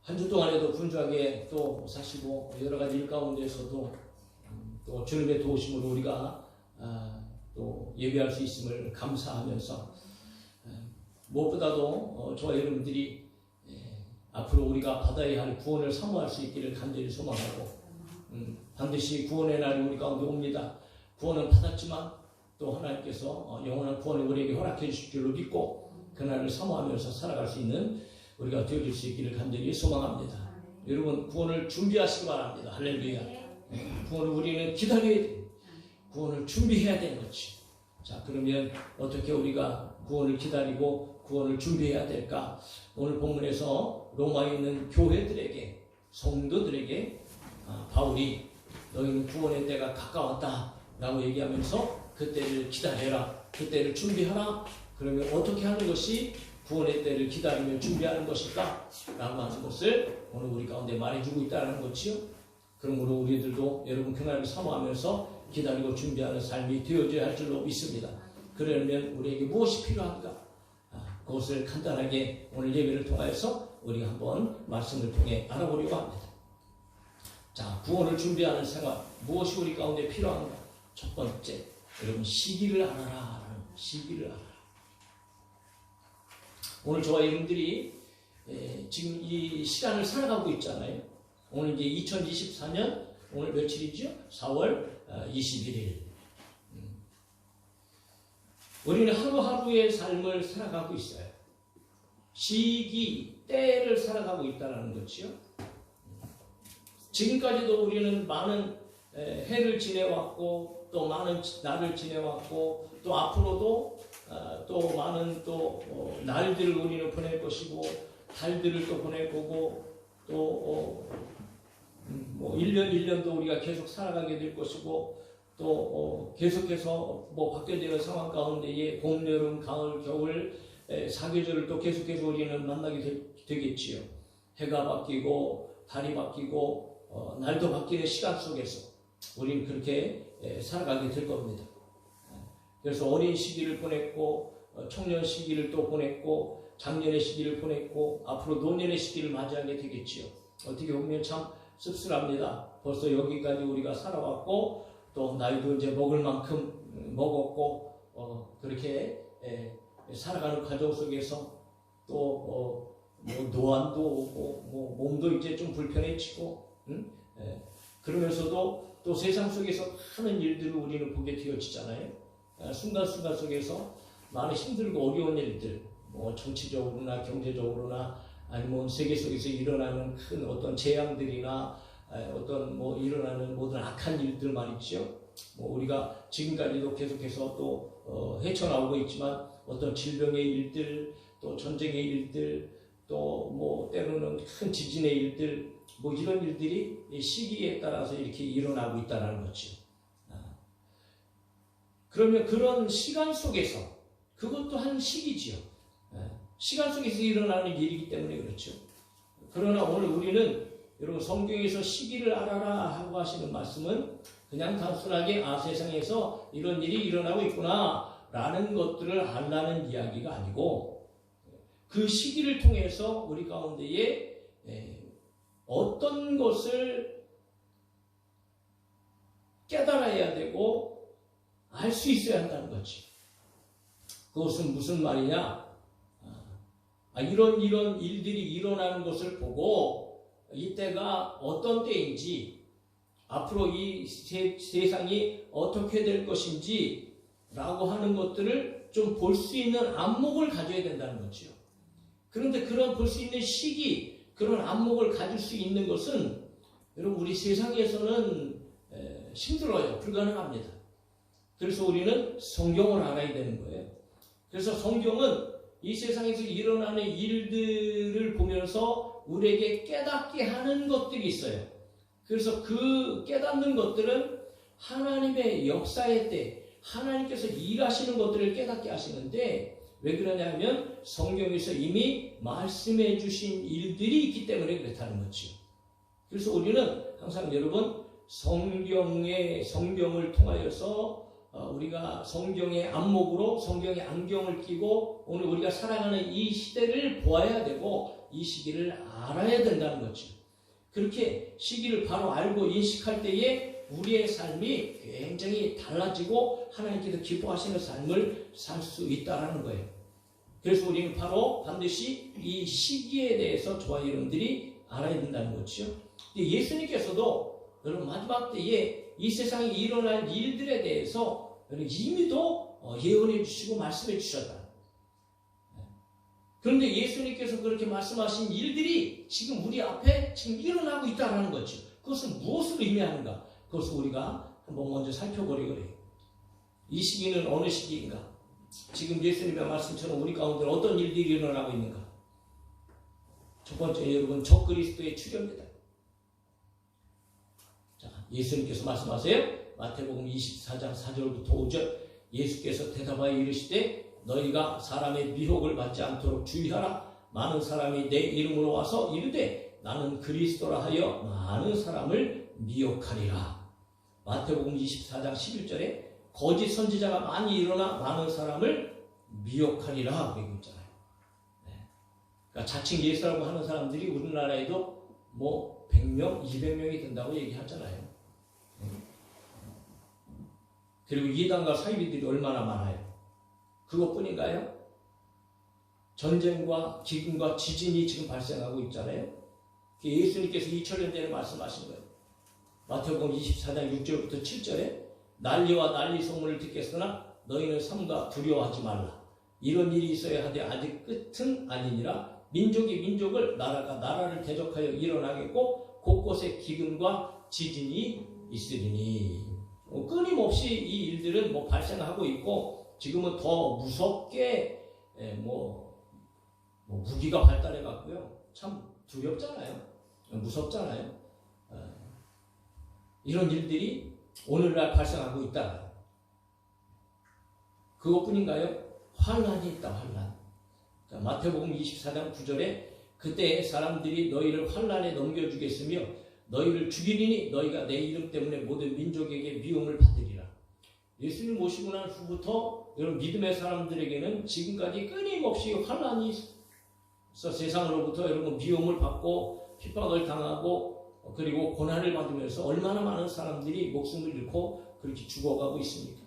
한 주 동안에도 분주하게 또 사시고 여러 가지 일 가운데서도 또 주님의 도우심으로 우리가 또 예배할 수 있음을 감사하면서 무엇보다도 저와 여러분들이 앞으로 우리가 받아야 할 구원을 사모할 수 있기를 간절히 소망하고 반드시 구원의 날이 우리 가운데 옵니다. 구원은 받았지만 또 하나님께서 영원한 구원을 우리에게 허락해 주실 줄로 믿고 그날을 사모하면서 살아갈 수 있는 우리가 되어질 수 있기를 간절히 소망합니다. 여러분 구원을 준비하시기 바랍니다. 할렐루야. 구원을 우리는 기다려야 됩니다. 구원을 준비해야 되는 거지. 자, 그러면 어떻게 우리가 구원을 기다리고 구원을 준비해야 될까? 오늘 본문에서 로마에 있는 교회들에게, 성도들에게 바울이 너희는 구원의 때가 가까웠다 라고 얘기하면서 그때를 기다려라, 그때를 준비하라. 그러면 어떻게 하는 것이 구원의 때를 기다리며 준비하는 것일까? 라고 하는 것을 오늘 우리 가운데 말해주고 있다는 거지요. 그러므로 우리들도 여러분 그날을 사모하면서 기다리고 준비하는 삶이 되어져야 할 줄로 믿습니다. 그러려면 우리에게 무엇이 필요한가? 그것을 간단하게 오늘 예배를 통해서 우리가 한번 말씀을 통해 알아보려고 합니다. 자, 구원을 준비하는 생활, 무엇이 우리 가운데 필요한가? 첫 번째, 여러분 시기를 알아라. 시기를 알아라. 오늘 저와 여러분들이 지금 이 시간을 살아가고 있잖아요. 오늘 이제 2024년 오늘 며칠이죠? 4월 21일. 우리는 하루하루의 삶을 살아가고 있어요. 시기, 때를 살아가고 있다는 거죠. 지금까지도 우리는 많은 해를 지내왔고 또 많은 날을 지내왔고 또 앞으로도 또 많은 또 날들을 우리는 보낼 것이고 달들을 또 보낼 거고 또 뭐 1년 1년도 우리가 계속 살아가게 될 것이고 또 계속해서 뭐 바뀌어지는 상황 가운데에 봄, 여름, 가을, 겨울 사계절을 또 계속해서 우리는 만나게 되겠지요. 해가 바뀌고 달이 바뀌고 날도 바뀌는 시간 속에서 우리는 그렇게 살아가게 될 겁니다. 그래서 어린 시기를 보냈고 청년 시기를 또 보냈고 장년의 시기를 보냈고 앞으로 노년의 시기를 맞이하게 되겠지요. 어떻게 보면 참 씁쓸합니다. 벌써 여기까지 우리가 살아왔고 또 나이도 이제 먹을 만큼 먹었고 그렇게 살아가는 과정 속에서 또 뭐 노안도 오고 뭐 몸도 이제 좀 불편해지고 그러면서도 또 세상 속에서 많은 일들을 우리는 보게 되어지잖아요. 순간순간 속에서 많은 힘들고 어려운 일들, 뭐 정치적으로나 경제적으로나 아니면 세계 속에서 일어나는 큰 어떤 재앙들이나 어떤 뭐 일어나는 모든 악한 일들 말이죠. 뭐 우리가 지금까지도 계속해서 또 헤쳐나오고 있지만 어떤 질병의 일들, 또 전쟁의 일들, 또 뭐 때로는 큰 지진의 일들, 뭐 이런 일들이 시기에 따라서 이렇게 일어나고 있다는 거죠. 그러면 그런 시간 속에서 그것도 한 시기지요. 시간 속에서 일어나는 일이기 때문에 그렇죠. 그러나 오늘 우리는 여러분 성경에서 시기를 알아라 하고 하시는 말씀은 그냥 단순하게 세상에서 이런 일이 일어나고 있구나 라는 것들을 알라는 이야기가 아니고 그 시기를 통해서 우리 가운데에 어떤 것을 깨달아야 되고 알 수 있어야 한다는 거지. 그것은 무슨 말이냐? 이런 일들이 일어나는 것을 보고 이때가 어떤 때인지 앞으로 이 세상이 어떻게 될 것인지 라고 하는 것들을 좀 볼 수 있는 안목을 가져야 된다는 거죠. 그런데 그런 볼 수 있는 시기, 그런 안목을 가질 수 있는 것은 여러분 우리 세상에서는 힘들어요. 불가능합니다. 그래서 우리는 성경을 알아야 되는 거예요. 그래서 성경은 이 세상에서 일어나는 일들을 보면서 우리에게 깨닫게 하는 것들이 있어요. 그래서 그 깨닫는 것들은 하나님의 역사의 때 하나님께서 일하시는 것들을 깨닫게 하시는데 왜 그러냐면 성경에서 이미 말씀해 주신 일들이 있기 때문에 그렇다는 거죠. 그래서 우리는 항상 여러분 성경을 통하여서 우리가 성경의 안목으로 성경의 안경을 끼고 오늘 우리가 살아가는 이 시대를 보아야 되고 이 시기를 알아야 된다는 거죠. 그렇게 시기를 바로 알고 인식할 때에 우리의 삶이 굉장히 달라지고 하나님께서 기뻐하시는 삶을 살 수 있다는 거예요. 그래서 우리는 바로 반드시 이 시기에 대해서 저와 여러분들이 알아야 된다는 거죠. 예수님께서도 여러분 마지막 때에 이 세상에 일어날 일들에 대해서 이미도 예언해 주시고 말씀해 주셨다. 그런데 예수님께서 그렇게 말씀하신 일들이 지금 우리 앞에 지금 일어나고 있다는 거죠. 그것은 무엇을 의미하는가? 그것을 우리가 한번 먼저 살펴보려고 해요. 이 시기는 어느 시기인가? 지금 예수님의 말씀처럼 우리 가운데 어떤 일들이 일어나고 있는가? 첫 번째 여러분 적그리스도의 출현입니다. 자, 예수님께서 말씀하세요. 마태복음 24장 4절부터 5절 예수께서 대답하여 이르시되 너희가 사람의 미혹을 받지 않도록 주의하라. 많은 사람이 내 이름으로 와서 이르되 나는 그리스도라 하여 많은 사람을 미혹하리라. 마태복음 24장 11절에 거짓 선지자가 많이 일어나 많은 사람을 미혹하리라 그러고 있잖아요. 그러니까 자칭 예수라고 하는 사람들이 우리나라에도 뭐 100명, 200명이 된다고 얘기하잖아요. 그리고 이단과 사이비들이 얼마나 많아요. 그것뿐인가요? 전쟁과 기근과 지진이 지금 발생하고 있잖아요. 예수님께서 2000년 전에 말씀하신 거예요. 마태복음 24장 6절부터 7절에 난리와 난리 소문을 듣겠으나 너희는 삼가 두려워하지 말라. 이런 일이 있어야 하되 아직 끝은 아니니라. 민족이 민족을 나라가 나라를 대적하여 일어나겠고 곳곳에 기근과 지진이 있으리니. 끊임없이 이 일들은 발생하고 있고 지금은 더 무섭게 무기가 발달해 갖고요. 참 두렵잖아요. 무섭잖아요. 이런 일들이 오늘날 발생하고 있다. 그것뿐인가요? 환난이 있다. 환난. 마태복음 24장 9절에 그때 사람들이 너희를 환난에 넘겨주겠으며 너희를 죽이리니 너희가 내 이름 때문에 모든 민족에게 미움을 받으리라. 예수님 모시고 난 후부터 여러분 믿음의 사람들에게는 지금까지 끊임없이 환난이 있어 세상으로부터 여러분 미움을 받고 핍박을 당하고 그리고 고난을 받으면서 얼마나 많은 사람들이 목숨을 잃고 그렇게 죽어가고 있습니까?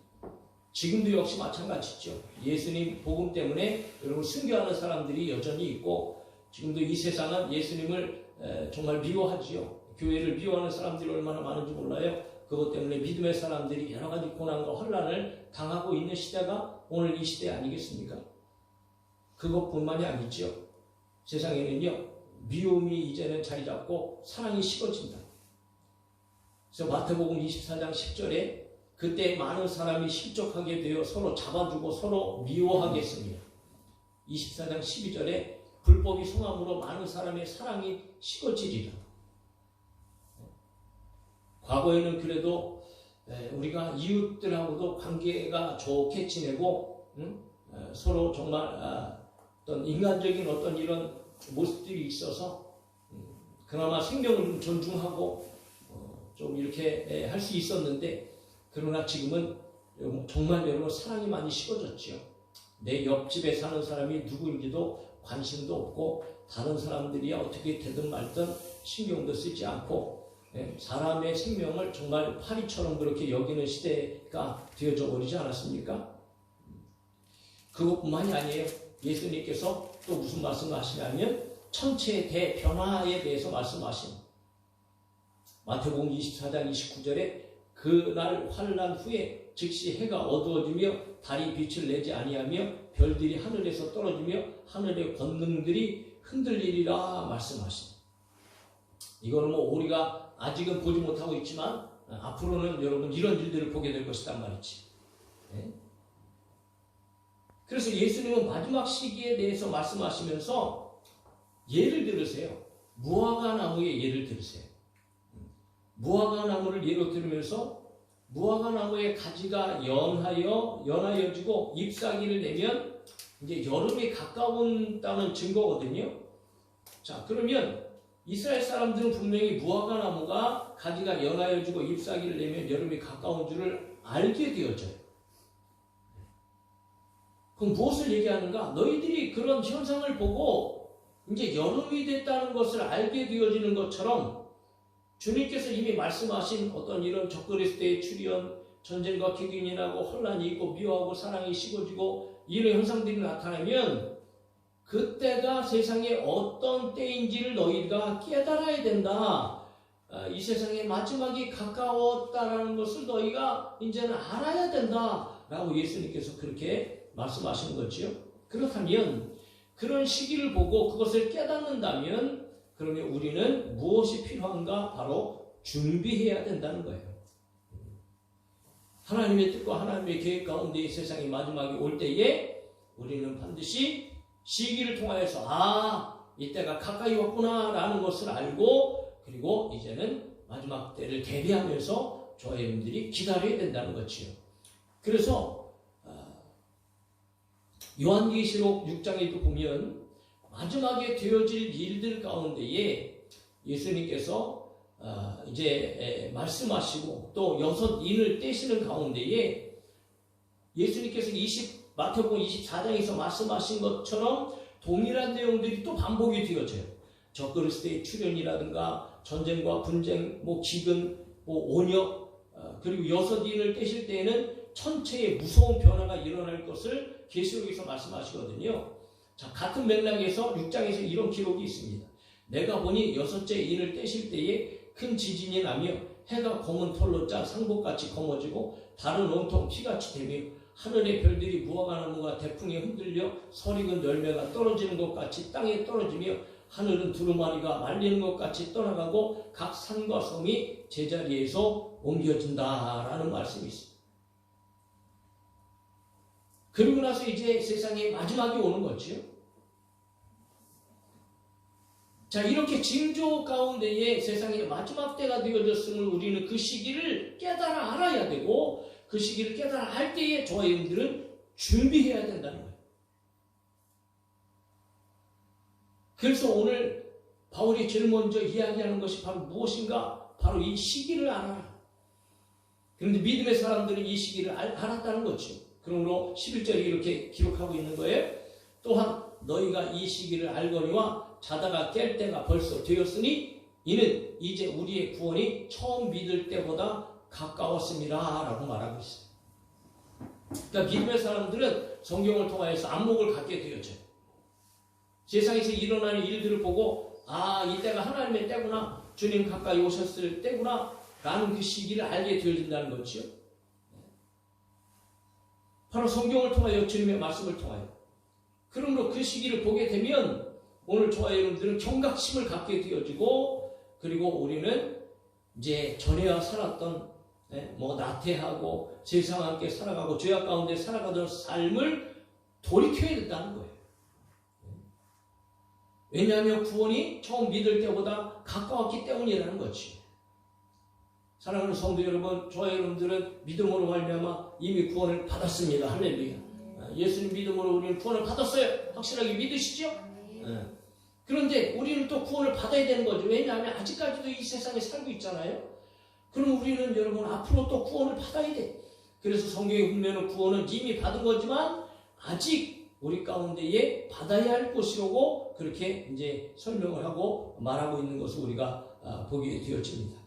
지금도 역시 마찬가지죠. 예수님 복음 때문에 여러분 순교하는 사람들이 여전히 있고 지금도 이 세상은 예수님을 정말 미워하지요. 교회를 미워하는 사람들이 얼마나 많은지 몰라요. 그것 때문에 믿음의 사람들이 여러 가지 고난과 혼란을 당하고 있는 시대가 오늘 이 시대 아니겠습니까? 그것뿐만이 아니죠. 세상에는요. 미움이 이제는 자리 잡고 사랑이 식어진다. 그래서 마태복음 24장 10절에 그때 많은 사람이 실족하게 되어 서로 잡아주고 서로 미워하겠습니다. 24장 12절에 불법이 성함으로 많은 사람의 사랑이 식어지리라. 과거에는 그래도 우리가 이웃들하고도 관계가 좋게 지내고 서로 정말 어떤 인간적인 어떤 이런 모습들이 있어서 그나마 생명을 존중하고 좀 이렇게 할 수 있었는데 그러나 지금은 정말 여러분 사랑이 많이 식어졌죠. 내 옆집에 사는 사람이 누구인지도 관심도 없고 다른 사람들이 어떻게 되든 말든 신경도 쓰지 않고 사람의 생명을 정말 파리처럼 그렇게 여기는 시대가 되어져 버리지 않았습니까? 그것뿐만이 아니에요. 예수님께서 또 무슨 말씀을 하시냐면 천체의 대변화에 대해서 말씀하신 마태복음 24장 29절에 그날 환난 후에 즉시 해가 어두워지며 달이 빛을 내지 아니하며 별들이 하늘에서 떨어지며 하늘의 권능들이 흔들리리라 말씀하십니다. 이거는 우리가 아직은 보지 못하고 있지만 앞으로는 여러분 이런 일들을 보게 될 것이란 말이지. 그래서 예수님은 마지막 시기에 대해서 말씀하시면서 예를 들으세요. 무화과 나무의 예를 들으세요. 무화과 나무를 예로 들으면서 무화과 나무의 가지가 연하여지고 잎사귀를 내면 이제 여름이 가까운다는 증거거든요. 자, 그러면 이스라엘 사람들은 분명히 무화과 나무가 가지가 연하여지고 잎사귀를 내면 여름이 가까운 줄을 알게 되어져요. 그럼 무엇을 얘기하는가? 너희들이 그런 현상을 보고 이제 여름이 됐다는 것을 알게 되어지는 것처럼 주님께서 이미 말씀하신 어떤 이런 적그리스도의 출현, 전쟁과 기근이 나고 혼란이 있고 미워하고 사랑이 식어지고 이런 현상들이 나타나면 그때가 세상의 어떤 때인지를 너희가 깨달아야 된다. 이 세상의 마지막이 가까웠다라는 것을 너희가 이제는 알아야 된다. 라고 예수님께서 그렇게 말씀하시는 거지요. 그렇다면 그런 시기를 보고 그것을 깨닫는다면 그러면 우리는 무엇이 필요한가? 바로 준비해야 된다는 거예요. 하나님의 뜻과 하나님의 계획 가운데 이 세상의 마지막이 올 때에 우리는 반드시 시기를 통하여서 이때가 가까이 왔구나 라는 것을 알고 그리고 이제는 마지막 때를 대비하면서 저와 여러분들이 기다려야 된다는 거지요. 그래서 요한계시록 6장에도 보면 마지막에 되어질 일들 가운데에 예수님께서 이제 말씀하시고 또 6인을 떼시는 가운데에 예수님께서 마태복음 24장에서 말씀하신 것처럼 동일한 내용들이 또 반복이 되어져요. 적그리스도의 출현이라든가 전쟁과 분쟁, 기근, 온역, 그리고 6인을 떼실 때에는 천체의 무서운 변화가 일어날 것을 계시록에서 말씀하시거든요. 자, 같은 맥락에서 6장에서 이런 기록이 있습니다. 내가 보니 6째 인을 떼실 때에 큰 지진이 나며 해가 검은 털로 짠 상복같이 검어지고 달은 온통 피같이 되며 하늘의 별들이 무화과 나무가 대풍에 흔들려 설익은 열매가 떨어지는 것 같이 땅에 떨어지며 하늘은 두루마리가 말리는 것 같이 떠나가고 각 산과 성이 제자리에서 옮겨진다라는 말씀이 있습니다. 그리고 나서 이제 세상의 마지막이 오는 거지요. 자, 이렇게 징조 가운데에 세상의 마지막 때가 되어졌음을 우리는 그 시기를 깨달아 알아야 되고 그 시기를 깨달아 알 때에 저와 여러분들은 준비해야 된다는 거예요. 그래서 오늘 바울이 제일 먼저 이야기하는 것이 바로 무엇인가? 바로 이 시기를 알아라. 그런데 믿음의 사람들은 이 시기를 알았다는 거죠. 그러므로 11절에 이렇게 기록하고 있는 거예요. 또한 너희가 이 시기를 알거니와 자다가 깰 때가 벌써 되었으니 이는 이제 우리의 구원이 처음 믿을 때보다 가까웠습니다 라고 말하고 있어요. 그러니까 믿음의 사람들은 성경을 통하여서 안목을 갖게 되어져요. 세상에서 일어나는 일들을 보고 이때가 하나님의 때구나, 주님 가까이 오셨을 때구나 라는 그 시기를 알게 되어진다는 거죠. 바로 성경을 통하여 주님의 말씀을 통하여. 그러므로 그 시기를 보게 되면 오늘 저와 여러분들은 경각심을 갖게 되어지고 그리고 우리는 이제 전에와 살았던 나태하고 세상과 함께 살아가고 죄악 가운데 살아가던 삶을 돌이켜야 된다는 거예요. 왜냐하면 구원이 처음 믿을 때보다 가까웠기 때문이라는 거지. 사랑하는 성도 여러분, 저와 여러분들은 믿음으로 말미암아 이미 구원을 받았습니다. 할렐루야. 예수님 믿음으로 우리는 구원을 받았어요. 확실하게 믿으시죠? 그런데 우리는 또 구원을 받아야 되는 거죠. 왜냐하면 아직까지도 이 세상에 살고 있잖아요. 그럼 우리는 여러분 앞으로 또 구원을 받아야 돼. 그래서 성경에 보면 구원은 이미 받은 거지만 아직 우리 가운데에 받아야 할 것이라고 그렇게 이제 설명을 하고 말하고 있는 것을 우리가 보게 되어집니다.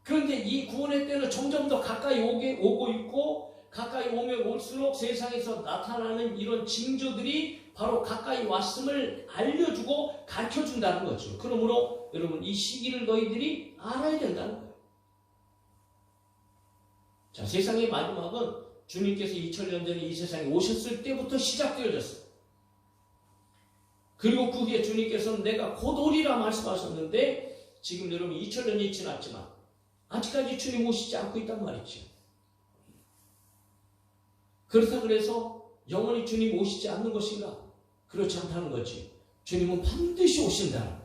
그런데 이 구원의 때는 점점 더 가까이 오고 있고 가까이 오면 올수록 세상에서 나타나는 이런 징조들이 바로 가까이 왔음을 알려주고 가르쳐준다는 거죠. 그러므로 여러분 이 시기를 너희들이 알아야 된다는 거예요. 자, 세상의 마지막은 주님께서 2000년 전에 이 세상에 오셨을 때부터 시작되어졌어요. 그리고 그게 주님께서는 내가 곧 오리라 말씀하셨는데 지금 여러분 2000년이 지났지만 아직까지 주님 오시지 않고 있단 말이죠. 그렇다 그래서 영원히 주님 오시지 않는 것인가? 그렇지 않다는 거지. 주님은 반드시 오신다.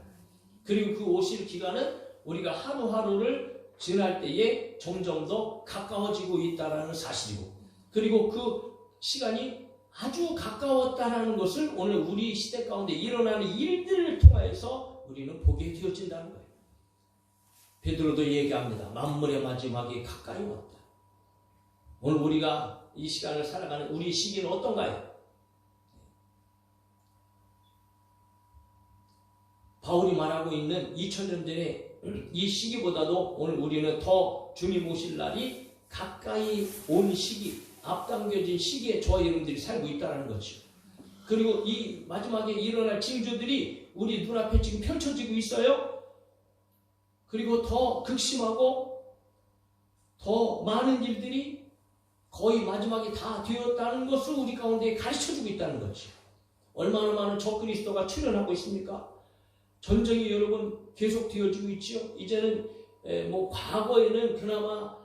그리고 그 오실 기간은 우리가 하루하루를 지날 때에 점점 더 가까워지고 있다는 사실이고 그리고 그 시간이 아주 가까웠다는 것을 오늘 우리 시대 가운데 일어나는 일들을 통해서 우리는 보게 되어진다는 거예요. 베드로도 얘기합니다. 만물의 마지막이 가까이 왔다. 오늘 우리가 이 시간을 살아가는 우리 시기는 어떤가요? 바울이 말하고 있는 2000년 전에 이 시기보다도 오늘 우리는 더 주님 오실 날이 가까이 온 시기, 앞당겨진 시기에 저와 여러분들이 살고 있다는 거죠. 그리고 이 마지막에 일어날 징조들이 우리 눈앞에 지금 펼쳐지고 있어요. 그리고 더 극심하고 더 많은 일들이 거의 마지막에 다 되었다는 것을 우리 가운데 가르쳐주고 있다는 거죠. 얼마나 많은 적그리스도가 출현하고 있습니까? 전쟁이 여러분 계속 되어지고 있죠. 이제는 뭐 과거에는 그나마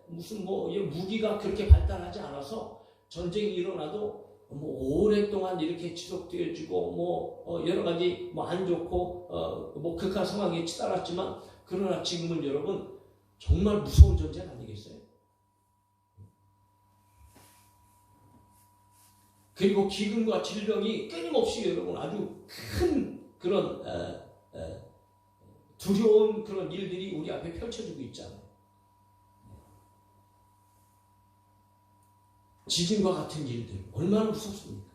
무슨 뭐 무기가 그렇게 발달하지 않아서 전쟁이 일어나도 뭐 오랫동안 이렇게 지속되어지고 뭐 여러 가지 뭐 안 좋고 뭐 극한 상황에 치달았지만, 그러나 지금은 여러분 정말 무서운 전쟁 아니겠어요? 그리고 기근과 질병이 끊임없이 여러분 아주 큰 그런 두려운 그런 일들이 우리 앞에 펼쳐지고 있잖아요. 지진과 같은 일들 얼마나 무섭습니까?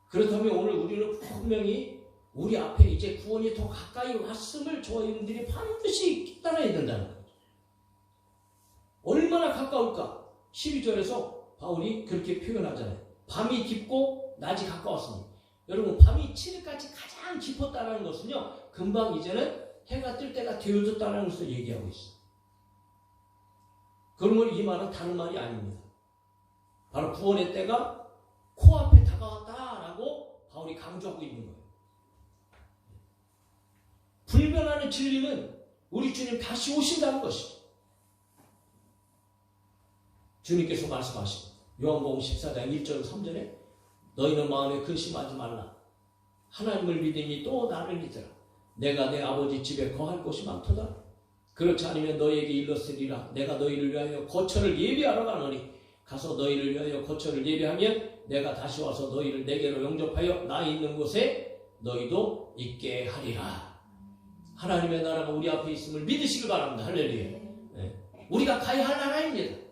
그렇다면 오늘 우리는 분명히 우리 앞에 이제 구원이 더 가까이 왔음을 저희들이 반드시 따라야 된다는 거죠. 얼마나 가까울까? 12절에서 바울이 그렇게 표현하잖아요. 밤이 깊고 낮이 가까웠습니다. 여러분, 밤이 7일까지 가장 깊었다는 것은요, 금방 이제는 해가 뜰 때가 되어졌다는 것을 얘기하고 있어요. 그러면 이 말은 다른 말이 아닙니다. 바로 구원의 때가 코앞에 다가왔다라고 바울이 강조하고 있는 거예요. 불변하는 진리는 우리 주님 다시 오신다는 것이죠. 주님께서 말씀하십니다. 요한복음 14장 1절 3절에 너희는 마음에 근심하지 말라. 하나님을 믿으니 또 나를 믿으라. 내가 내 아버지 집에 거할 곳이 많도다. 그렇지 않으면 너희에게 일렀으리라. 내가 너희를 위하여 거처를 예비하러 가노니 가서 너희를 위하여 거처를 예비하면 내가 다시 와서 너희를 내게로 영접하여 나 있는 곳에 너희도 있게 하리라. 하나님의 나라가 우리 앞에 있음을 믿으시길 바랍니다. 할렐루야. 네. 우리가 가야 할 나라입니다.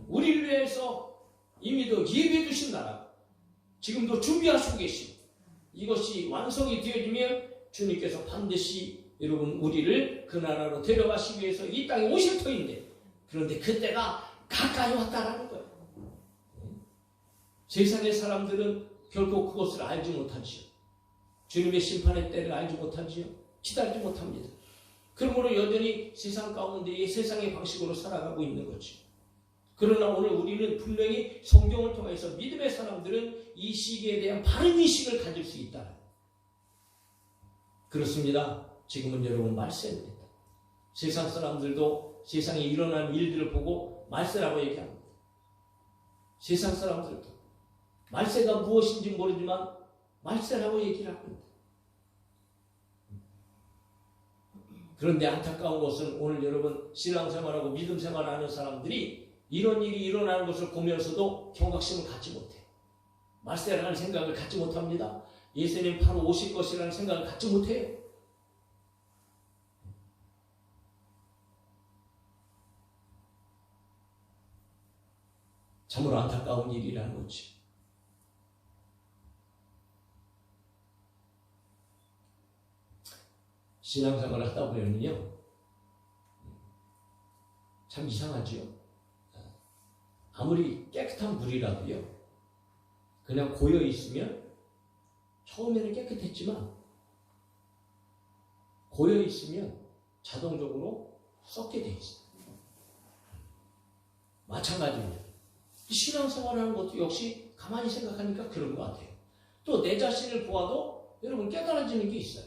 우리를 위해서 이미도 예비해 주신 나라, 지금도 준비하시고 계시고, 이것이 완성이 되어지면 주님께서 반드시 여러분 우리를 그 나라로 데려가시기 위해서 이 땅에 오실 터인데, 그런데 그때가 가까이 왔다라는 거예요. 세상의 사람들은 결코 그것을 알지 못하지요. 주님의 심판의 때를 알지 못하지요. 기다리지 못합니다. 그러므로 여전히 세상 가운데 세상의 방식으로 살아가고 있는 거죠. 그러나 오늘 우리는 분명히 성경을 통해서 믿음의 사람들은 이 시기에 대한 바른 인식을 가질 수 있다. 그렇습니다. 지금은 여러분 말세입니다. 세상 사람들도 세상에 일어나는 일들을 보고 말세라고 얘기합니다. 세상 사람들도 말세가 무엇인지 모르지만 말세라고 얘기를 합니다. 그런데 안타까운 것은 오늘 여러분 신앙생활하고 믿음생활하는 사람들이 이런 일이 일어나는 것을 보면서도 경각심을 갖지 못해요. 말세라는 생각을 갖지 못합니다. 예수님 바로 오실 것이라는 생각을 갖지 못해요. 참으로 안타까운 일이라는 거지. 신앙생활을 하다 보면요, 참 이상하지요. 아무리 깨끗한 물이라도요, 그냥 고여 있으면 처음에는 깨끗했지만 고여 있으면 자동적으로 썩게 돼 있어요. 마찬가지입니다. 신앙생활하는 것도 역시 가만히 생각하니까 그런 것 같아요. 또 내 자신을 보아도 여러분 깨달아지는 게 있어요.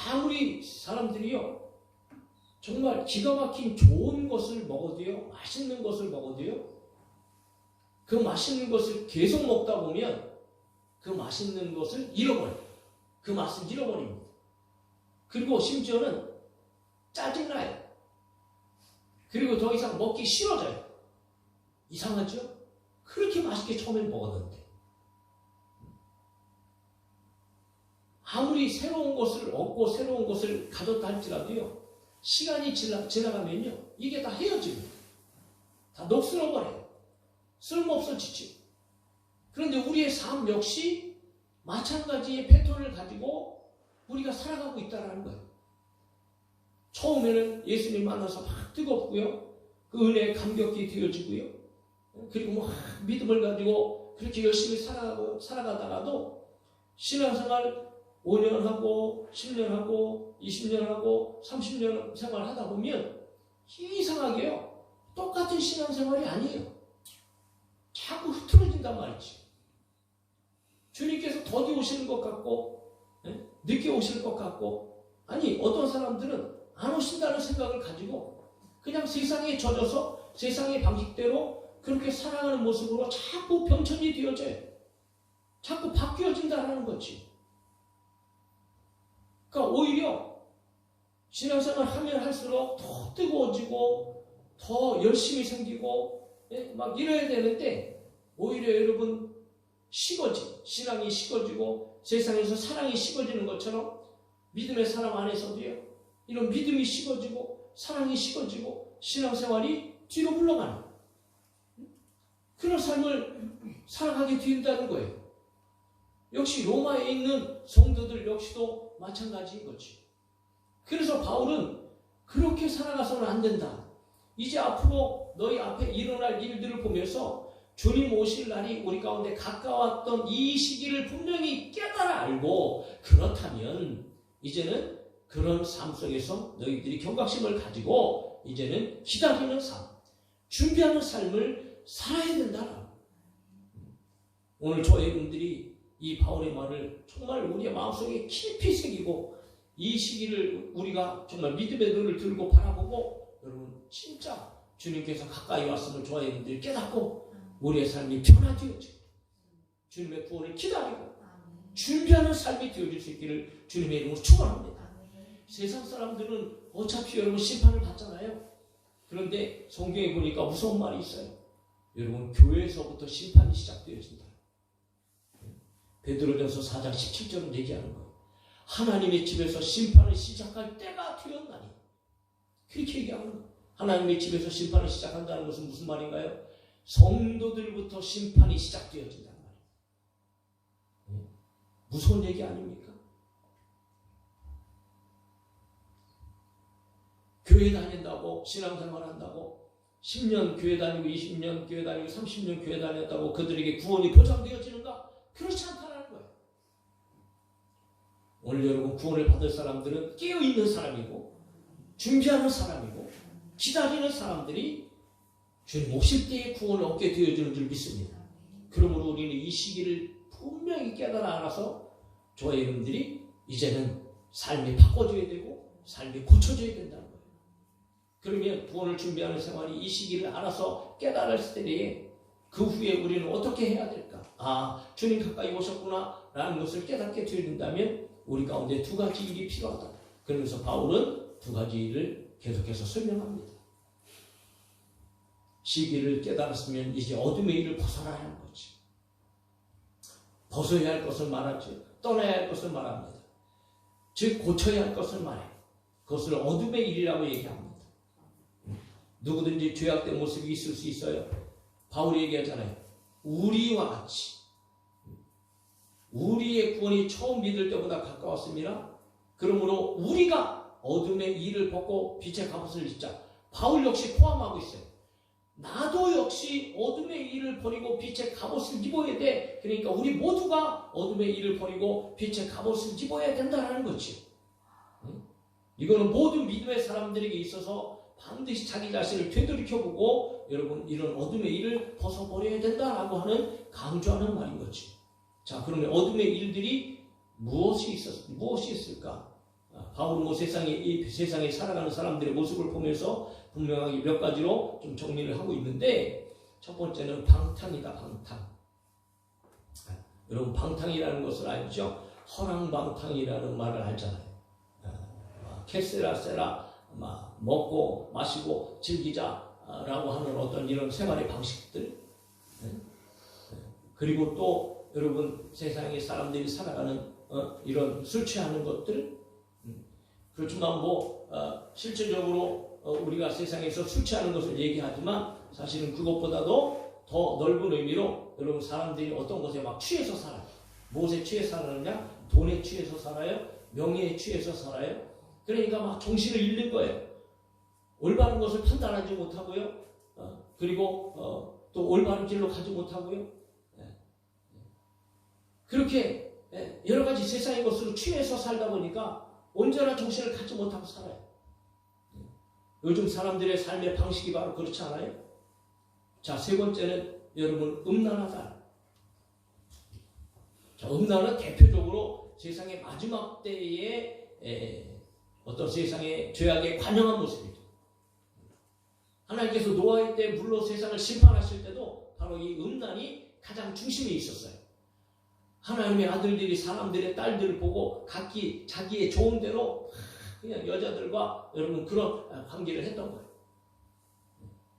아무리 사람들이요, 정말 기가 막힌 좋은 것을 먹어도요, 맛있는 것을 먹어도요, 그 맛있는 것을 계속 먹다 보면 그 맛있는 것을 잃어버려요. 그 맛을 잃어버립니다. 그리고 심지어는 짜증나요. 그리고 더 이상 먹기 싫어져요. 이상하죠? 그렇게 맛있게 처음엔 먹었는데. 아무리 새로운 것을 얻고 새로운 것을 가졌다 할지라도요, 시간이 지나가면요, 이게 다 헤어집니다. 다 녹슬어버려요. 쓸모없어지죠. 그런데 우리의 삶 역시 마찬가지의 패턴을 가지고 우리가 살아가고 있다는 거예요. 처음에는 예수님 만나서 막 뜨겁고요, 그 은혜에 감격이 되어지고요, 그리고 막 믿음을 가지고 그렇게 열심히 살아가다가도 신앙생활 5년 하고 10년 하고 20년 하고 30년 생활하다 보면 이상하게요, 똑같은 신앙생활이 아니에요. 자꾸 흐트러진단 말이지. 주님께서 더디 오시는 것 같고, 늦게 오실 것 같고, 아니 어떤 사람들은 안 오신다는 생각을 가지고 그냥 세상에 젖어서 세상의 방식대로 그렇게 살아가는 모습으로 자꾸 병천이 되어져요. 자꾸 바뀌어진다는 거지. 그러니까 오히려 신앙생활 하면 할수록 더 뜨거워지고 더 열심히 생기고 막 이래야 되는데, 오히려 여러분 신앙이 식어지고 세상에서 사랑이 식어지는 것처럼 믿음의 사람 안에서도요, 이런 믿음이 식어지고 사랑이 식어지고 신앙생활이 뒤로 물러가는 그런 삶을 살아가게 된다는 거예요. 역시 로마에 있는 성도들 역시도 마찬가지인 거지. 그래서 바울은 그렇게 살아가서는 안 된다. 이제 앞으로 너희 앞에 일어날 일들을 보면서 주님 오실 날이 우리 가운데 가까웠던 이 시기를 분명히 깨달아 알고, 그렇다면 이제는 그런 삶 속에서 너희들이 경각심을 가지고 이제는 기다리는 삶, 준비하는 삶을 살아야 된다. 오늘 저희분들이 이 바울의 말을 정말 우리의 마음속에 깊이 새기고 이 시기를 우리가 정말 믿음의 눈을 들고 바라보고, 여러분 진짜 주님께서 가까이 왔음을 저희분들이 깨닫고 우리의 삶이 변화되어지고 주님의 구원을 기다리고 준비하는 삶이 되어질 수 있기를 주님의 이름으로 축원합니다. 세상 사람들은 어차피 여러분 심판을 받잖아요. 그런데 성경에 보니까 무서운 말이 있어요. 여러분 교회에서부터 심판이 시작되어진다. 베드로전서 4장 17절은 얘기하는 거예요. 하나님의 집에서 심판을 시작할 때가 되었나니, 그렇게 얘기하는 거예요. 하나님의 집에서 심판을 시작한다는 것은 무슨 말인가요? 성도들부터 심판이 시작되어진다는 말이에요. 무서운 얘기 아닙니까? 교회 다닌다고, 신앙생활 한다고, 10년 교회 다니고 20년 교회 다니고 30년 교회 다녔다고 그들에게 구원이 보장되어지는가? 그렇지 않다는 거예요. 오늘 여러분 구원을 받을 사람들은 깨어있는 사람이고 준비하는 사람이고 기다리는 사람들이 주님 오실 때의 구원을 얻게 되어주는 줄 믿습니다. 그러므로 우리는 이 시기를 분명히 깨달아 알아서 저와 여러분들이 이제는 삶이 바꿔줘야 되고 삶이 고쳐져야 된다는 거예요. 그러면 구원을 준비하는 생활이 이 시기를 알아서 깨달았을 때에 그 후에 우리는 어떻게 해야 될까? 아, 주님 가까이 오셨구나 라는 것을 깨닫게 된다면 우리 가운데 두 가지 일이 필요하다. 그러면서 바울은 두 가지 일을 계속해서 설명합니다. 시기를 깨달았으면 이제 어둠의 일을 벗어나야 하는 거지. 벗어야 할 것을 말하죠. 떠나야 할 것을 말합니다. 즉 고쳐야 할 것을 말해요. 그것을 어둠의 일이라고 얘기합니다. 누구든지 죄악된 모습이 있을 수 있어요. 바울이 얘기하잖아요. 우리와 같이 우리의 구원이 처음 믿을 때보다 가까웠습니다. 그러므로 우리가 어둠의 일을 벗고 빛의 갑옷을 입자. 바울 역시 포함하고 있어요. 나도 역시 어둠의 일을 버리고 빛의 갑옷을 입어야 돼. 그러니까 우리 모두가 어둠의 일을 버리고 빛의 갑옷을 입어야 된다는 거지. 이거는 모든 믿음의 사람들에게 있어서 반드시 자기 자신을 되돌이켜보고 여러분 이런 어둠의 일을 벗어버려야 된다라고 하는 강조하는 말인 거지. 자, 그러면 어둠의 일들이 무엇이 있을까? 바울은 이 세상에 살아가는 사람들의 모습을 보면서 분명하게 몇 가지로 좀 정리를 하고 있는데, 첫 번째는 방탕이다. 방탕. 여러분 방탕이라는 것을 알죠? 허랑방탕이라는 말을 알잖아요. 캐세라세라 먹고 마시고 즐기자라고 하는 어떤 이런 생활의 방식들, 그리고 또 여러분 세상에 사람들이 살아가는 이런 술 취하는 것들, 그렇지만 실질적으로 우리가 세상에서 술 취하는 것을 얘기하지만 사실은 그것보다도 더 넓은 의미로 여러분 사람들이 어떤 것에 막 취해서 살아요. 무엇에 취해서 살느냐? 돈에 취해서 살아요. 명예에 취해서 살아요. 그러니까 막 정신을 잃는 거예요. 올바른 것을 판단하지 못하고요. 그리고 또 올바른 길로 가지 못하고요. 그렇게 여러 가지 세상의 것으로 취해서 살다 보니까 언제나 정신을 갖지 못하고 살아요. 요즘 사람들의 삶의 방식이 바로 그렇지 않아요? 자, 세 번째는 여러분 음란하다. 자, 음란은 대표적으로 세상의 마지막 때의 어떤 세상의 죄악의 관영한 모습이죠. 하나님께서 노아의 때 물로 세상을 심판하실 때도 바로 이 음란이 가장 중심에 있었어요. 하나님의 아들들이 사람들의 딸들을 보고 각기 자기의 좋은 대로 그냥 여자들과 여러분 그런 관계를 했던 거예요.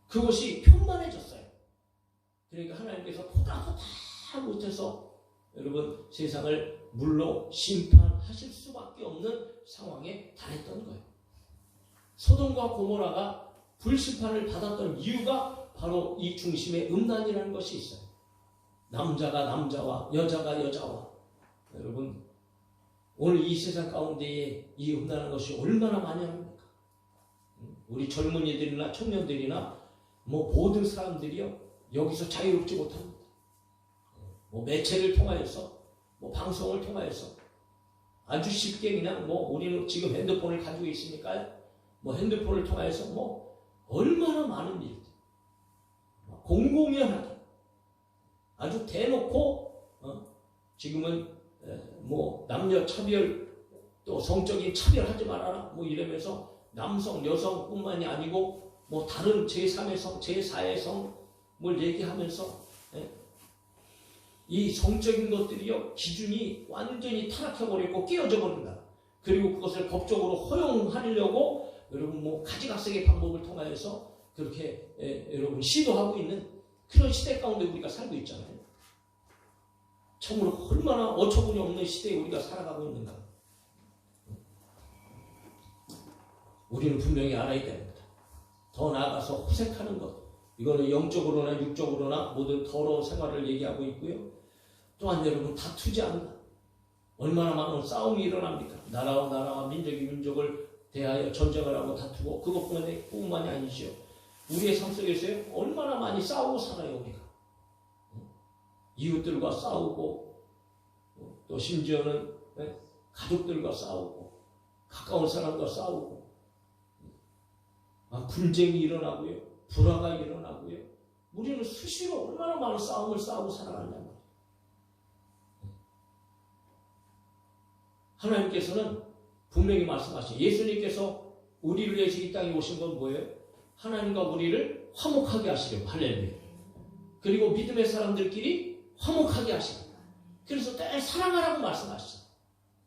그것이 평만해졌어요. 그러니까 하나님께서 보다 못해서 여러분 세상을 물로 심판하실 수밖에 없는 상황에 달했던 거예요. 소돔과 고모라가 불심판을 받았던 이유가 바로 이 중심에 음란이라는 것이 있어요. 남자가 남자와 여자가 여자와 여러분 오늘 이 세상 가운데에 이 음란한 것이 얼마나 만연합니까? 우리 젊은이들이나 청년들이나 모든 사람들이요 여기서 자유롭지 못합니다. 매체를 통하여서 방송을 통하여서 아주 쉽게 그냥 우리는 지금 핸드폰을 가지고 있으니까요. 핸드폰을 통하여서 얼마나 많은 일들 공공연하게 아주 대놓고 지금은 남녀 차별 또 성적인 차별하지 말아라 이러면서 남성 여성뿐만이 아니고 다른 제3의 성 제4의 성을 얘기하면서 이 성적인 것들이요 기준이 완전히 타락해버리고 깨어져 버린다. 그리고 그것을 법적으로 허용하려고 여러분 가지각색의 방법을 통하여서 그렇게 여러분 시도하고 있는 그런 시대 가운데 우리가 살고 있잖아요. 참으로 얼마나 어처구니 없는 시대에 우리가 살아가고 있는가. 우리는 분명히 알아야 됩니다. 더 나아가서 호색하는 것. 이거는 영적으로나 육적으로나 모든 더러운 생활을 얘기하고 있고요. 또한 여러분 다투지 않는다. 얼마나 많은 싸움이 일어납니까? 나라와 나라와 민족이 민족을 대하여 전쟁을 하고 다투고 그것뿐만이 아니죠. 우리의 삶 속에서요 얼마나 많이 싸우고 살아요. 우리가 이웃들과 싸우고 또 심지어는 가족들과 싸우고 가까운 사람과 싸우고 분쟁이 일어나고요 불화가 일어나고요 우리는 수시로 얼마나 많은 싸움을 싸우고 살아간단 말이에요. 하나님께서는 분명히 말씀하시죠. 예수님께서 우리를 위해서 이 땅에 오신 건 뭐예요? 하나님과 우리를 화목하게 하시려고. 할렐루야. 그리고 믿음의 사람들끼리 화목하게 하시고 그래서 늘 사랑하라고 말씀하시죠.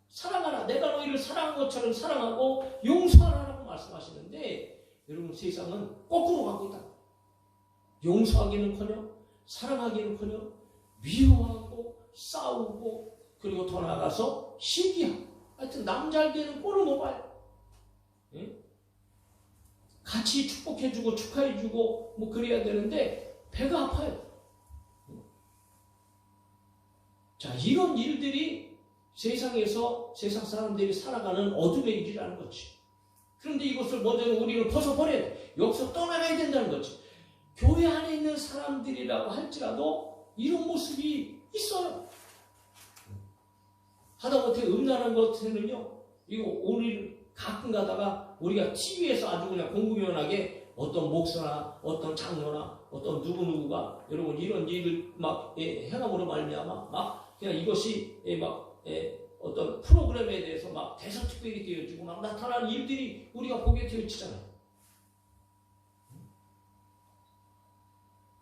사랑하라. 내가 너희를 사랑한 것처럼 사랑하고 용서하라고 말씀하시는데 여러분 세상은 거꾸로 가고 있다. 용서하기는커녕 사랑하기는커녕 미워하고 싸우고 그리고 더 나아가서 시기하고 하여튼 남 잘 되는 꼴을 놓아요. 같이 축복해주고 축하해주고 그래야 되는데 배가 아파요. 자, 이런 일들이 세상에서 세상 사람들이 살아가는 어둠의 일이라는 거지. 그런데 이것을 먼저는 우리는 벗어버려야 돼. 여기서 떠나가야 된다는 거지. 교회 안에 있는 사람들이라고 할지라도 이런 모습이 있어요. 하다못해 음란한 것에는요, 이거 우리 가끔 가다가 우리가 TV에서 아주 그냥 공공연하게 어떤 목사나 어떤 장로나 어떤 누구누구가 여러분 이런 일을 막 행함으로 말미암아 막 그냥 이것이 어떤 프로그램에 대해서 막 대서특별히 되어지고 막 나타나는 일들이 우리가 보게 되어지잖아요.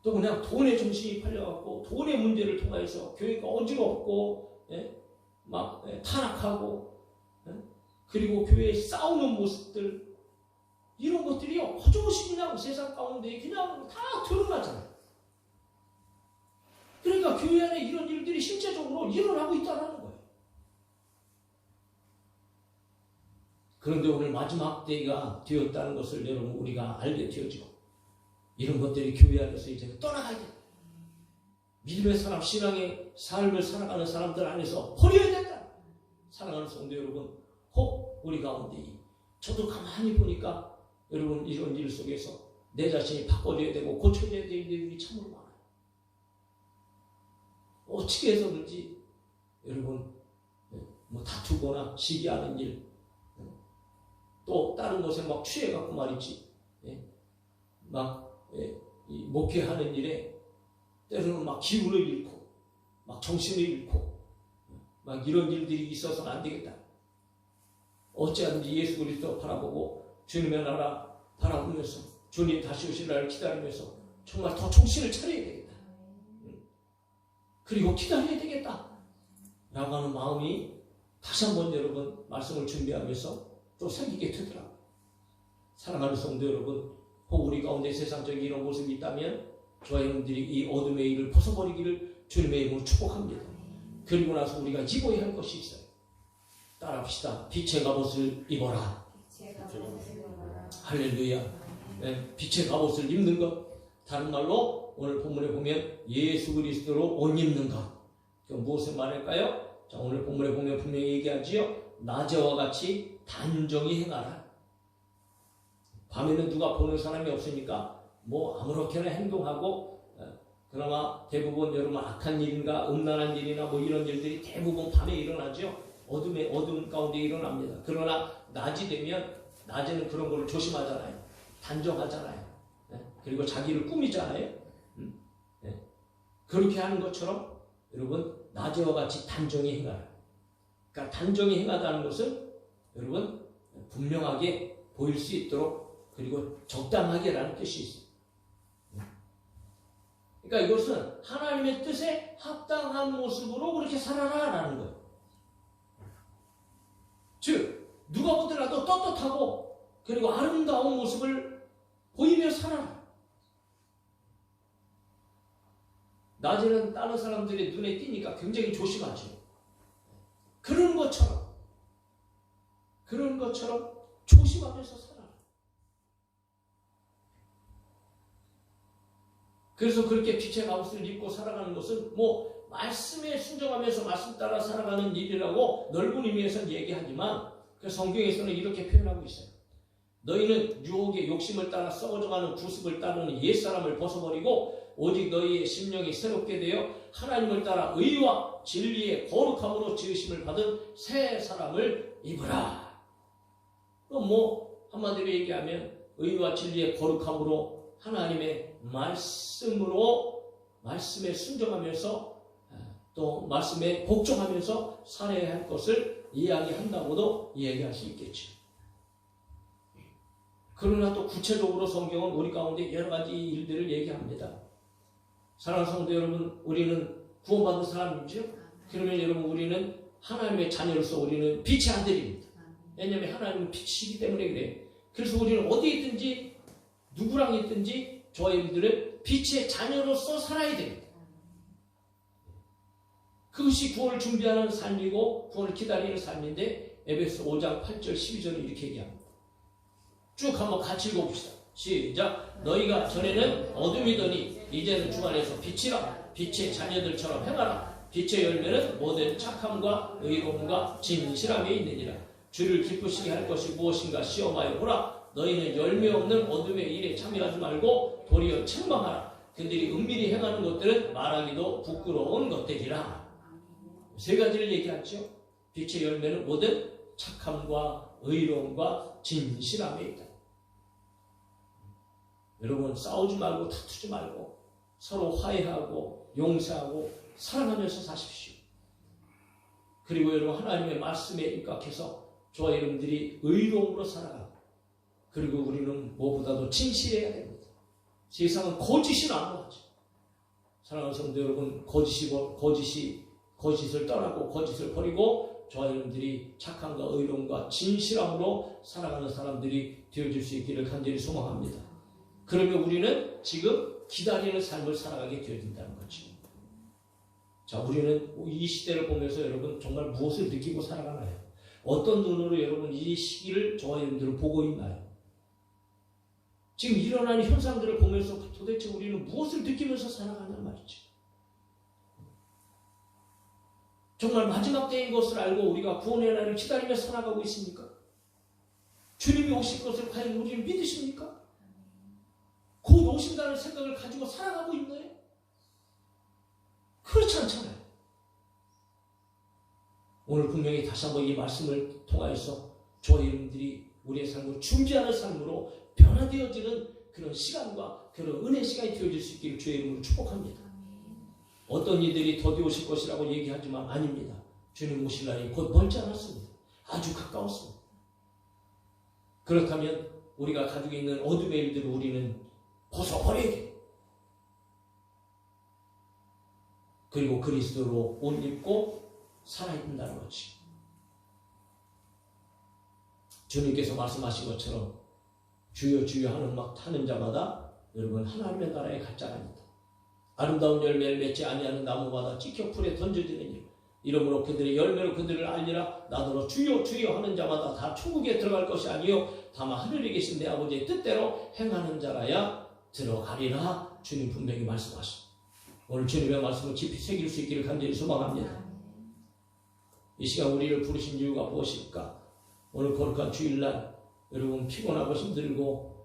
또 그냥 돈에 정신이 팔려갖고 돈의 문제를 통해서 교회가 어지럽고 막 타락하고 그리고 교회에 싸우는 모습들 이런 것들이요 허조시 그냥 세상 가운데 그냥 다 드러나잖아요. 그러니까 교회 안에 이런 일들이 실제적으로 일어나고 있다는 거예요. 그런데 오늘 마지막 때가 되었다는 것을 여러분 우리가 알게 되어지고 이런 것들이 교회 안에서 이제 떠나가야 돼. 믿음의 사람, 신앙의 삶을 살아가는 사람들 안에서 버려야 된다. 사랑하는 성도 여러분, 혹 우리 가운데 저도 가만히 보니까 여러분 이런 일 속에서 내 자신이 바꿔줘야 되고 고쳐줘야 될 일이 참으로 많아요. 어떻게 해서든지 여러분 뭐 다투거나 시기하는 일, 또 다른 것에 막 취해갖고 말이지, 막 목회하는 일에 때로는 막 기운을 잃고 막 정신을 잃고 막 이런 일들이 있어서는 안 되겠다. 어찌하든지 예수 그리스도 바라보고 주님의 나라 바라보면서 주님 다시 오실 날을 기다리면서 정말 더 정신을 차려야 되겠다. 그리고 기다려야 되겠다 라고 하는 마음이 다시 한번 여러분 말씀을 준비하면서 또 생기게 되더라고요. 사랑하는 성도 여러분, 혹 우리 가운데 세상적인 이런 모습이 있다면 저와 여러분들이 이 어둠의 일을 벗어버리기를 주님의 이름으로 축복합니다. 그리고 나서 우리가 입어야 할 것이 있어요. 따라합시다. 빛의 갑옷을 입어라. 할렐루야. 네, 빛의 갑옷을 입는 것, 다른 말로 오늘 본문에 보면 예수 그리스도로 옷 입는 것. 무엇을 말할까요? 자, 오늘 본문에 보면 분명히 얘기하지요. 낮에와 같이 단정히 행하라. 밤에는 누가 보는 사람이 없으니까 뭐 아무렇게나 행동하고, 그나마 대부분 여러분 악한 일인가 음란한 일이나 뭐 이런 일들이 대부분 밤에 일어나죠. 어둠 가운데 일어납니다. 그러나 낮이 되면 낮에는 그런 걸 조심하잖아요. 단정하잖아요. 그리고 자기를 꾸미잖아요. 그렇게 하는 것처럼 여러분 낮에와 같이 단정히 행하라. 그러니까 단정히 행하다는 것은 여러분 분명하게 보일 수 있도록 그리고 적당하게라는 뜻이 있습니다. 그러니까 이것은 하나님의 뜻에 합당한 모습으로 그렇게 살아라라는 거예요. 즉 누가 보더라도 떳떳하고 그리고 아름다운 모습을 보이며 살아라. 낮에는 다른 사람들의 눈에 띄니까 굉장히 조심하죠. 그런 것처럼 조심하면서 살아라. 그래서 그렇게 빛의 갑옷을 입고 살아가는 것은 뭐 말씀에 순종하면서 말씀 따라 살아가는 일이라고 넓은 의미에서는 얘기하지만 그 성경에서는 이렇게 표현하고 있어요. 너희는 유혹의 욕심을 따라 썩어져가는 구습을 따르는 옛사람을 벗어버리고 오직 너희의 심령이 새롭게 되어 하나님을 따라 의와 진리의 거룩함으로 지으심을 받은 새 사람을 입으라. 그럼 뭐 한마디로 얘기하면 의와 진리의 거룩함으로 하나님의 말씀에 순종하면서 또 말씀에 복종하면서 살아야 할 것을 이야기한다고도 이야기할 수 있겠죠. 그러나 또 구체적으로 성경은 우리 가운데 여러 가지 일들을 얘기합니다. 사랑하는 성도 여러분, 우리는 구원받은 사람이죠. 그러면 여러분 우리는 하나님의 자녀로서 우리는 빛의 아들입니다. 왜냐하면 하나님은 빛이기 때문에 그래요. 그래서 우리는 어디에 있든지 누구랑 있든지 저희들은 빛의 자녀로서 살아야 됩니다. 그것이 구원을 준비하는 삶이고 구원을 기다리는 삶인데 에베소 5장 8절 12절은 이렇게 얘기합니다. 쭉 한번 같이 읽어봅시다. 시작. 너희가 전에는 어둠이더니 이제는 주 안에서 빛이라. 빛의 자녀들처럼 행하라. 빛의 열매는 모든 착함과 의로움과 진실함에 있느니라. 주를 기쁘시게 할 것이 무엇인가 시험하여 보라. 너희는 열매 없는 어둠의 일에 참여하지 말고 도리어 책망하라. 그들이 은밀히 행하는 것들은 말하기도 부끄러운 것들이라. 세 가지를 얘기하죠. 빛의 열매는 모든 착함과 의로움과 진실함에 있다. 여러분 싸우지 말고 다투지 말고 서로 화해하고 용서하고 사랑하면서 사십시오. 그리고 여러분 하나님의 말씀에 입각해서 저와 여러분들이 의로움으로 살아가고 그리고 우리는 무엇보다도 진실해야 됩니다. 세상은 거짓이 난무하죠. 사랑하는 성도 여러분, 거짓을 떠나고 거짓을 버리고 저와 여러분들이 착함과 의로움과 진실함으로 살아가는 사람들이 되어줄 수 있기를 간절히 소망합니다. 그러면 우리는 지금 기다리는 삶을 살아가게 되어진다는 거죠. 자, 우리는 이 시대를 보면서 여러분 정말 무엇을 느끼고 살아가나요? 어떤 눈으로 여러분 이 시기를 저와 여러분들을 보고 있나요? 지금 일어나는 현상들을 보면서 도대체 우리는 무엇을 느끼면서 살아가냐 말이죠. 정말 마지막 때인 것을 알고 우리가 구원의 날을 기다리며 살아가고 있습니까? 주님이 오실 것을 과연 우리는 믿으십니까? 곧 오신다는 생각을 가지고 살아가고 있나요? 그렇지 않잖아요. 오늘 분명히 다시 한번 이 말씀을 통하여서 저와 여러분들이 우리의 삶을 준비하는 삶으로 변화되어지는 그런 시간과 그런 은혜 시간이 되어질 수 있기를 주의 이름으로 축복합니다. 어떤 이들이 더디 오실 것이라고 얘기하지만 아닙니다. 주님 오실 날이 곧 멀지 않았습니다. 아주 가까웠습니다. 그렇다면 우리가 가지고 있는 어둠의 일들을 우리는 벗어버려야 돼요. 그리고 그리스도로 옷 입고 살아야 된다는 거지. 주님께서 말씀하신 것처럼 주여 주여 하는 자마다 여러분 하나님의 나라에 갈 자랍니다. 아름다운 열매를 맺지 아니하는 나무마다 찍혀 풀에 던져지는 일. 이러므로 그들의 열매로 그들을 알리라. 나더러 주여 주여 하는 자마다 다 천국에 들어갈 것이 아니요 다만 하늘에 계신 내 아버지의 뜻대로 행하는 자라야 들어가리라. 주님 분명히 말씀하십니다. 오늘 주님의 말씀을 깊이 새길 수 있기를 간절히 소망합니다. 이 시간 우리를 부르신 이유가 무엇일까? 오늘 거룩한 주일날 여러분 피곤하고 힘들고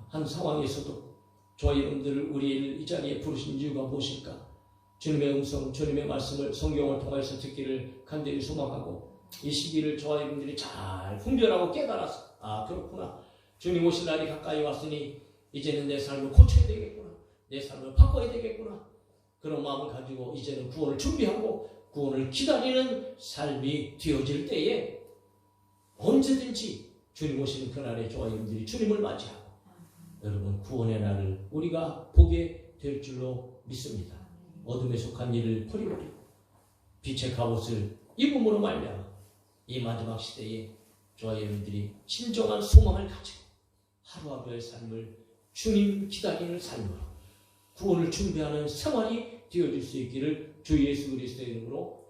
한 상황에서도 저와 여러분들을 우리 이 자리에 부르신 이유가 무엇일까? 주님의 음성, 주님의 말씀을 성경을 통해서 듣기를 간절히 소망하고 이 시기를 저와 여러분들이 잘 분별하고 깨달아서 그렇구나. 주님 오실 날이 가까이 왔으니 이제는 내 삶을 고쳐야 되겠구나. 내 삶을 바꿔야 되겠구나. 그런 마음을 가지고 이제는 구원을 준비하고 구원을 기다리는 삶이 되어질 때에 언제든지 주님 오시는 그날에 저와 여러분들이 주님을 맞이하고 여러분 구원의 날을 우리가 보게 될 줄로 믿습니다. 어둠에 속한 일을 버리버리고 빛의 갑옷을 입음으로 말미암아 이 마지막 시대에 저와 여러분들이 진정한 소망을 가지고 하루하루의 삶을 주님 기다리는 삶으로 구원을 준비하는 생활이 되어질 수 있기를 주 예수 그리스도의 이름으로